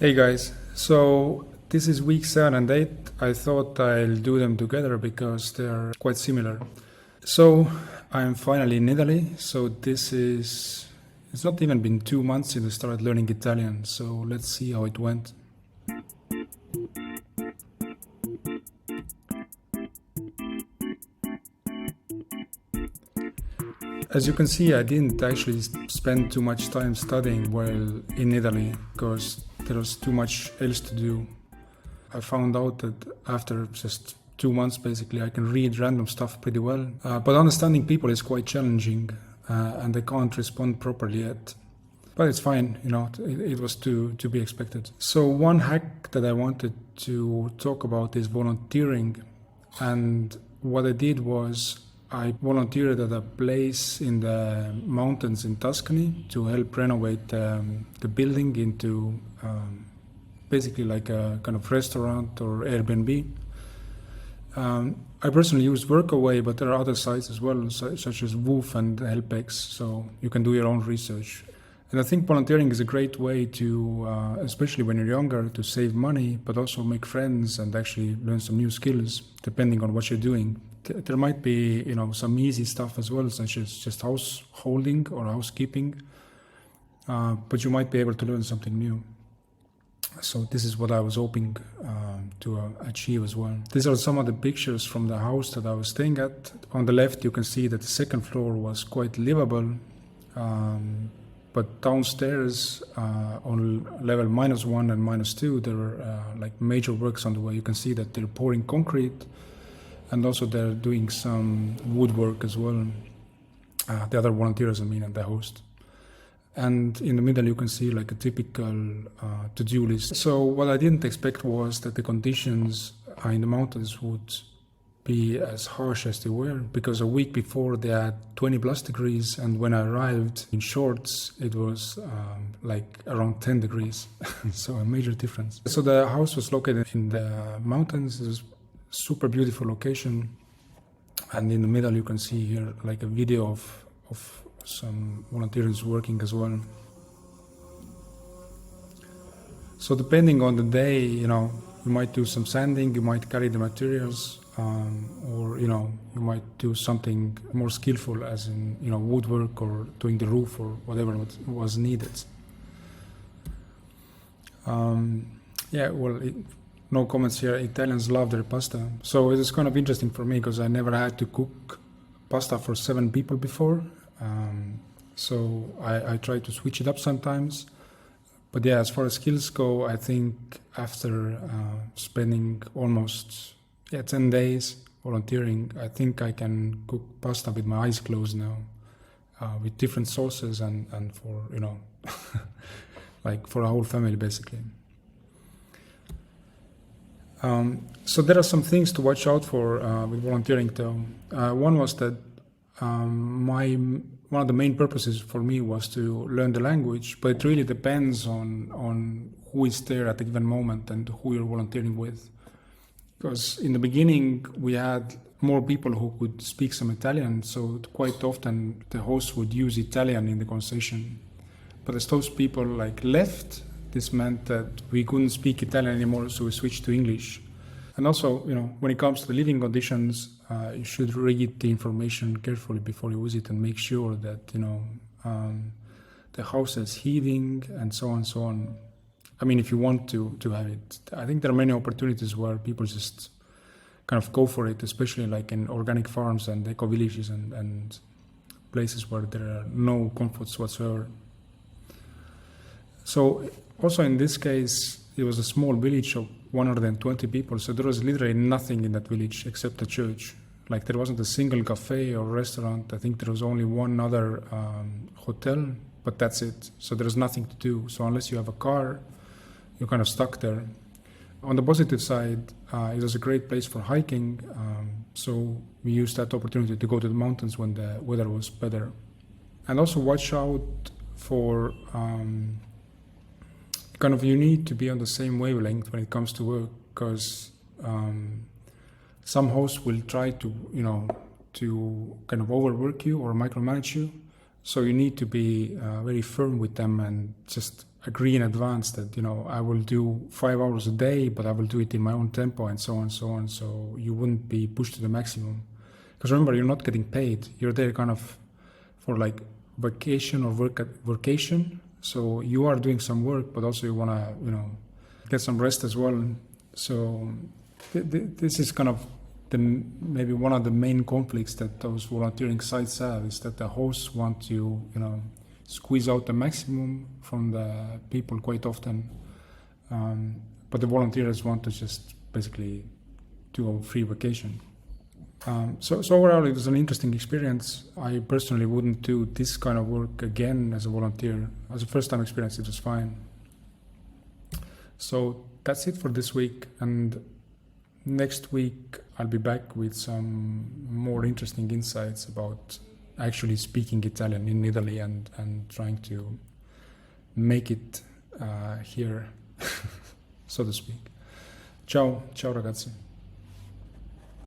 Hey guys, so this is week 7 and 8. I thought I'll do them together because they're quite similar. So I'm finally in Italy, so it's not even been 2 months since I started learning Italian, so let's see how it went. As you can see, I didn't actually spend too much time studying while in Italy because there was too much else to do. I found out that after just 2 months, basically, I can read random stuff pretty well. But understanding people is quite challenging, and I can't respond properly yet. But it's fine, it was to be expected. So one hack that I wanted to talk about is volunteering. And what I did was I volunteered at a place in the mountains in Tuscany to help renovate the building into basically like a kind of restaurant or Airbnb. I personally use Workaway, but there are other sites as well, such as Woof and HelpX, so you can do your own research. And I think volunteering is a great way to, especially when you're younger, to save money, but also make friends and actually learn some new skills, depending on what you're doing. There might be, some easy stuff as well, such as just householding or housekeeping, but you might be able to learn something new. So this is what I was hoping to achieve as well. These are some of the pictures from the house that I was staying at. On the left, you can see that the second floor was quite livable, but downstairs on level -1 and -2, there were like major works on the way. You can see that they're pouring concrete, and also they're doing some woodwork as well. The other volunteers, and the host. And in the middle, you can see like a typical to-do list. So what I didn't expect was that the conditions in the mountains would be as harsh as they were, because a week before they had 20 plus degrees, and when I arrived in shorts, it was like around 10 degrees. So a major difference. So the house was located in the mountains. It was a super beautiful location. And in the middle, you can see here like a video of some volunteers working as well. So depending on the day, you might do some sanding, you might carry the materials, or you might do something more skillful, as in woodwork or doing the roof or whatever was needed. No comments here. Italians love their pasta, so it is kind of interesting for me because I never had to cook pasta for 7 people before. So I try to switch it up sometimes. But yeah, as far as skills go, I think after spending almost 10 days volunteering, I think I can cook pasta with my eyes closed now, with different sauces and for, like for a whole family basically. So there are some things to watch out for with volunteering though. One was that one of the main purposes for me was to learn the language, but it really depends on who is there at a given moment and who you're volunteering with. Because in the beginning, we had more people who could speak some Italian, so quite often the host would use Italian in the conversation. But as those people left, this meant that we couldn't speak Italian anymore, so we switched to English. And also, when it comes to the living conditions, you should read the information carefully before you use it and make sure that, the house is heating and so on and so on. If you want to have it. I think there are many opportunities where people just kind of go for it, especially like in organic farms and eco-villages and places where there are no comforts whatsoever. So also in this case, it was a small village of 120 people, so there was literally nothing in that village except a church. Like there wasn't a single cafe or restaurant. I think there was only one other hotel, but that's it. So there's nothing to do. So unless you have a car, you're kind of stuck there. On the positive side, it was a great place for hiking. So we used that opportunity to go to the mountains when the weather was better. And also watch out for you need to be on the same wavelength when it comes to work, because some hosts will try to kind of overwork you or micromanage you. So you need to be very firm with them and just agree in advance that, you know, I will do 5 hours a day, but I will do it in my own tempo and so on, so on. So you wouldn't be pushed to the maximum. Because remember, you're not getting paid. You're there kind of for like vacation or vacation. So you are doing some work, but also you want to, you know, get some rest as well. So this is kind of maybe one of the main conflicts that those volunteering sites have, is that the hosts want to, you know, squeeze out the maximum from the people quite often, but the volunteers want to just basically do a free vacation. So overall, it was an interesting experience. I personally wouldn't do this kind of work again as a volunteer. As a first-time experience, it was fine. So that's it for this week, and next week I'll be back with some more interesting insights about actually speaking Italian in Italy and trying to make it here, so to speak. Ciao ragazzi.